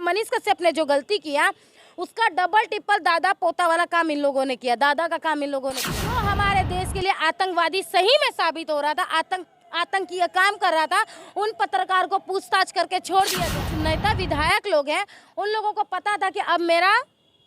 मनीष कश्यप ने जो गलती किया उसका डबल टिप्पल दादा पोता वाला काम इन लोगों ने किया, दादा का काम इन लोगों ने किया। जो हमारे देश के लिए आतंकवादी सही में साबित हो रहा था, आतंकी काम कर रहा था, उन पत्रकार को पूछताछ करके छोड़ दिया गया। नेता विधायक लोग हैं, उन लोगों को पता था कि अब मेरा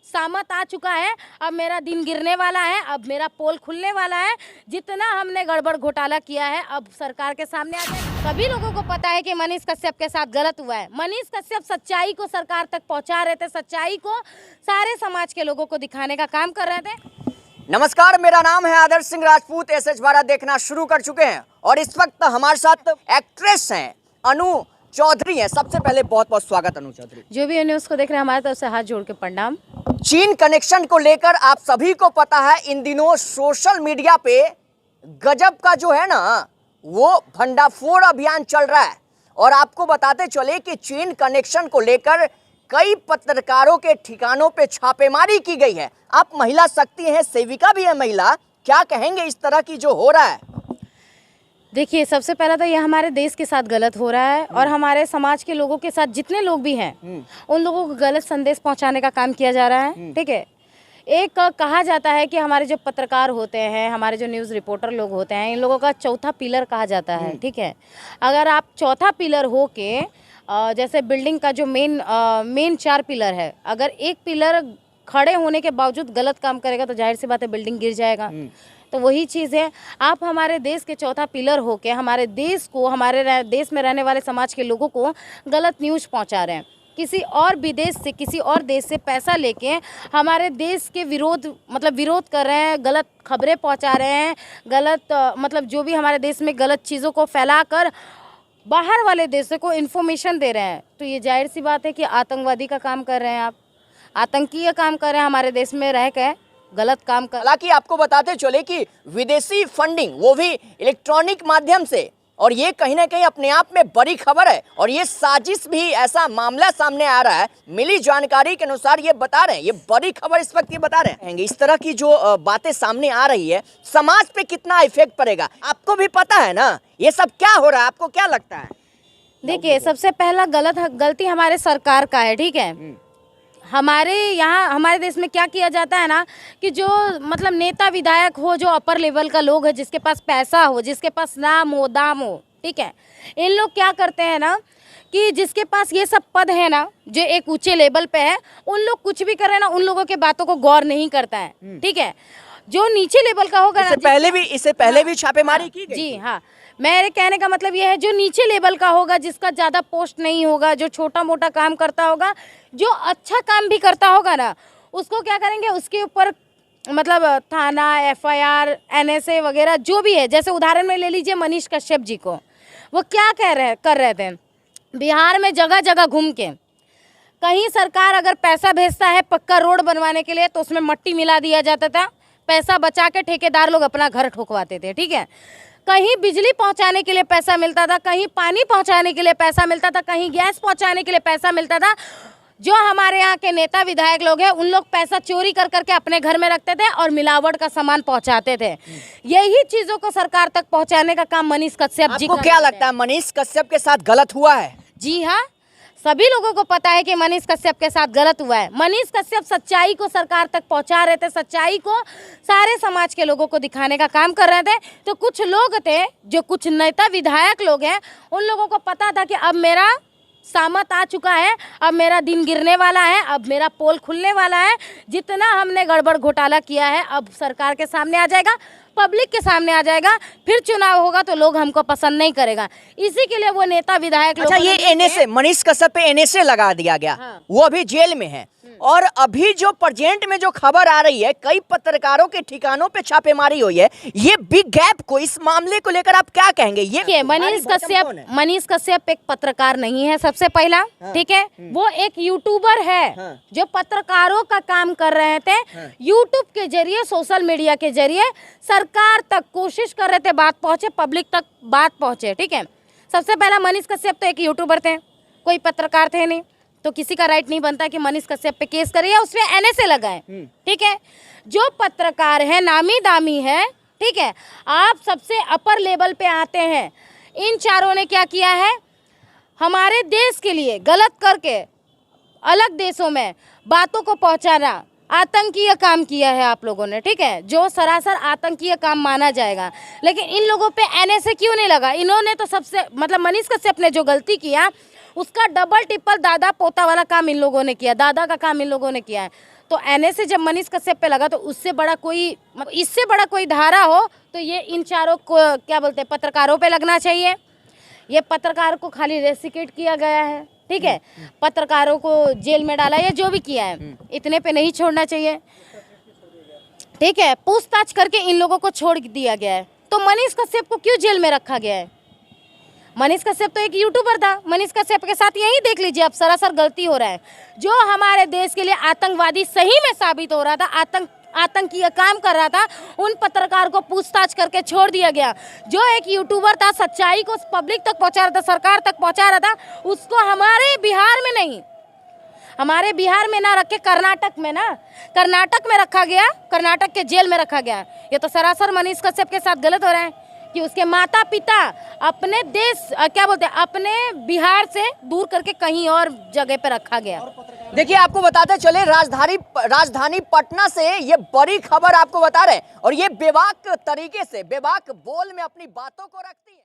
सामत आ चुका है, अब मेरा दिन गिरने वाला है, अब मेरा पोल खुलने वाला है। जितना हमने गड़बड़ घोटाला किया है अब सरकार के सामने आ जाए। सभी लोगों को पता है कि मनीष कश्यप के साथ गलत हुआ है। मनीष कश्यप सच्चाई को सरकार तक पहुंचा रहे थे, सच्चाई को सारे समाज के लोगों को दिखाने का काम कर रहे थे। नमस्कार, मेरा नाम है आदर्श सिंह राजपूत। एसएच भारत देखना शुरू कर चुके हैं और इस वक्त हमारे साथ एक्ट्रेस हैं अनु चौधरी हैं। सबसे पहले बहुत बहुत स्वागत अनु चौधरी। जो भी न्यूज़ को देख रहे हैं हमारे तरफ से हाथ जोड़ के प्रणाम। चीन कनेक्शन को लेकर आप सभी को पता है, इन दिनों सोशल मीडिया पे गजब का जो है ना वो भंडाफोड़ अभियान चल रहा है। और आपको बताते चले कि चीन कनेक्शन को लेकर कई पत्रकारों के ठिकानों पे छापेमारी की गई है। आप महिला शक्ति हैं, सेविका भी है महिला, क्या कहेंगे इस तरह की जो हो रहा है? देखिए, सबसे पहला तो ये हमारे देश के साथ गलत हो रहा है और हमारे समाज के लोगों के साथ जितने लोग भी हैं उन लोगों को गलत संदेश पहुंचाने का काम किया जा रहा है। ठीक है, एक कहा जाता है कि हमारे जो पत्रकार होते हैं, हमारे जो न्यूज़ रिपोर्टर लोग होते हैं, इन लोगों का चौथा पिलर कहा जाता है। ठीक है, अगर आप चौथा पिलर हो के जैसे बिल्डिंग का जो मेन 4 पिलर है, अगर एक पिलर खड़े होने के बावजूद गलत काम करेगा तो जाहिर सी बात है बिल्डिंग गिर जाएगा। तो वही चीज़ है, आप हमारे देश के चौथा पिलर होके हमारे देश को, हमारे देश में रहने वाले समाज के लोगों को गलत न्यूज़ पहुंचा रहे हैं। किसी और विदेश से, किसी और देश से पैसा लेके हमारे देश के विरोध कर रहे हैं, गलत खबरें पहुंचा रहे हैं, गलत जो भी हमारे देश में गलत चीज़ों को फैलाकर बाहर वाले देशों को इन्फॉर्मेशन दे रहे हैं। तो ये जाहिर सी बात है कि आतंकवादी का काम कर रहे हैं, आप आतंकी काम कर रहे हैं, हमारे देश में रह के गलत काम कर। हालांकि आपको बताते चले कि विदेशी फंडिंग वो भी इलेक्ट्रॉनिक माध्यम से, और ये कहीं ना कहीं अपने आप में बड़ी खबर है और ये साजिश भी ऐसा मामला सामने आ रहा है। मिली जानकारी के अनुसार ये बता रहे हैं, ये बड़ी खबर इस वक्त ये बता रहे हैं। इस तरह की जो बातें सामने आ रही है, समाज पे कितना इफेक्ट पड़ेगा आपको भी पता है ना, ये सब क्या हो रहा है, आपको क्या लगता है? देखिए, सबसे पहला गलती हमारे सरकार का है। ठीक है, हमारे यहाँ हमारे देश में क्या किया जाता है ना कि जो नेता विधायक हो, जो अपर लेवल का लोग है, जिसके पास पैसा हो, जिसके पास नाम हो, दाम हो, ठीक है, इन लोग क्या करते हैं ना कि जिसके पास ये सब पद है ना, जो एक ऊंचे लेवल पे है, उन लोग कुछ भी कर रहे हैं ना, उन लोगों के बातों को गौर नहीं करता है। ठीक है, जो नीचे लेवल का होगा ना, इससे पहले भी छापेमारी की गई। जी हाँ, मेरे कहने का मतलब ये है, जो नीचे लेवल का होगा, जिसका ज़्यादा पोस्ट नहीं होगा, जो छोटा मोटा काम करता होगा, जो अच्छा काम भी करता होगा ना, उसको क्या करेंगे, उसके ऊपर थाना, FIR, NSA वगैरह जो भी है। जैसे उदाहरण में ले लीजिए मनीष कश्यप कर रहे थे बिहार में जगह जगह घूम के, कहीं सरकार अगर पैसा भेजता है पक्का रोड बनवाने के लिए तो उसमें मट्टी मिला दिया जाता था, पैसा बचा के ठेकेदार लोग अपना घर ठोकवाते थे। ठीक है, कहीं बिजली पहुंचाने के लिए पैसा मिलता था, कहीं पानी पहुंचाने के लिए पैसा मिलता था, कहीं गैस पहुंचाने के लिए पैसा मिलता था। जो हमारे यहाँ के नेता विधायक लोग हैं, उन लोग पैसा चोरी कर करके अपने घर में रखते थे और मिलावट का सामान पहुंचाते थे। यही चीज़ों को सरकार तक पहुंचाने का काम मनीष कश्यप जी। आपको क्या लगता है मनीष कश्यप के साथ गलत हुआ है? जी हाँ, सभी लोगों को पता है कि मनीष कश्यप के साथ गलत हुआ है। मनीष कश्यप सच्चाई को सरकार तक पहुंचा रहे थे, सच्चाई को सारे समाज के लोगों को दिखाने का काम कर रहे थे। तो कुछ लोग थे, जो कुछ नेता विधायक लोग हैं, उन लोगों को पता था कि अब मेरा सामत आ चुका है, अब मेरा दिन गिरने वाला है, अब मेरा पोल खुलने वाला है। जितना हमने गड़बड़ घोटाला किया है अब सरकार के सामने आ जाएगा, पब्लिक के सामने आ जाएगा, फिर चुनाव होगा तो लोग हमको पसंद नहीं करेगा। इसी के लिए वो नेता विधायक अच्छा, ये NSA मनीष कश्यप पे NSA लगा दिया गया। हाँ। वो अभी जेल में है। और अभी जो प्रेजेंट में जो खबर आ रही है, कई पत्रकारों के ठिकानों पे छापेमारी हुई है, ये बिग गैप को, इस मामले को लेकर आप क्या कहेंगे? ये मनीष कश्यप एक पत्रकार नहीं है, सबसे पहला। हाँ। ठीक है, वो एक यूट्यूबर है। हाँ। जो पत्रकारों का काम कर रहे थे। हाँ। यूट्यूब के जरिए, सोशल मीडिया के जरिए सरकार तक कोशिश कर रहे थे बात पहुंचे, पब्लिक तक बात पहुंचे। ठीक है, सबसे पहला मनीष कश्यप तो एक यूट्यूबर थे, कोई पत्रकार थे नहीं। तो किसी का राइट नहीं बनता कि मनीष कश्यप पे केस करे या उसमें NSA लगाए। ठीक है, जो पत्रकार है, नामी दामी है, ठीक है, आप सबसे अपर लेवल पे आते हैं। इन चारों ने क्या किया है, हमारे देश के लिए गलत करके अलग देशों में बातों को पहुंचाना आतंकीय काम किया है आप लोगों ने, ठीक है, जो सरासर आतंकीय काम माना जाएगा। लेकिन इन लोगों पे एनएसए क्यों नहीं लगा? इन्होंने तो सबसे मतलब मनीष कश्यप ने जो गलती किया उसका डबल टिप्पल दादा पोता वाला काम इन लोगों ने किया, दादा का काम इन लोगों ने किया है। तो एनएसए जब मनीष कश्यप पे लगा तो उससे बड़ा कोई इससे बड़ा कोई धारा हो तो ये इन चारों को क्या बोलते हैं पत्रकारों पे लगना चाहिए। ये पत्रकार को खाली रेसिकेट किया गया है, ठीक है, पत्रकारों को जेल में डाला या जो भी किया है, इतने पे नहीं छोड़ना चाहिए, ठीक है। पूछताछ करके इन लोगों को छोड़ दिया गया है। तो मनीष कश्यप को क्यों जेल में रखा गया है? मनीष कश्यप तो एक यूट्यूबर था। मनीष कश्यप के साथ यही देख लीजिए, अब सरासर गलती हो रहा है। जो हमारे देश के लिए आतंकवादी सही में साबित हो रहा था, आतंकीय काम कर रहा था, उन पत्रकार को पूछताछ करके छोड़ दिया गया। जो एक यूट्यूबर था, सच्चाई को पब्लिक तक पहुंचा रहा था, सरकार तक पहुंचा रहा था, उसको हमारे बिहार में नहीं, हमारे बिहार में ना रख के कर्नाटक में रखा गया, कर्नाटक के जेल में रखा गया। ये तो सरासर मनीष कश्यप के साथ गलत हो रहा है कि उसके माता पिता अपने देश क्या बोलते हैं अपने बिहार से दूर करके कहीं और जगह पे रखा गया। देखिए, आपको बताते चले राजधानी पटना से ये बड़ी खबर आपको बता रहे हैं, और ये बेबाक तरीके से बेबाक बोल में अपनी बातों को रखती है।